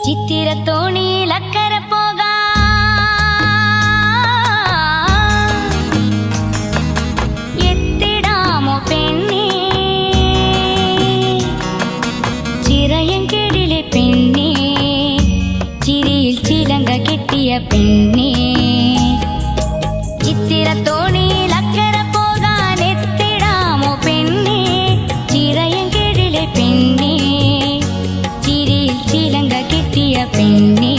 ചിത്തിരത്തോണിയിലക്കര പോകാം എത്തിടാമോ പെണ്ണേ ചിറയൻകീഴിലെ പെണ്ണേ ചിരിയിൽ ചിലങ്ക കെട്ടിയ പെണ്ണേ ചിത്തിരത്തോണിയിലക്കര പോകാൻ എത്തിടാമോ പെണ്ണേ ചിറയൻകീഴിലെ പെണ്ണേ ചിരിയിൽ ചിലങ്ക കെട്ടിയ പെണ്ണേ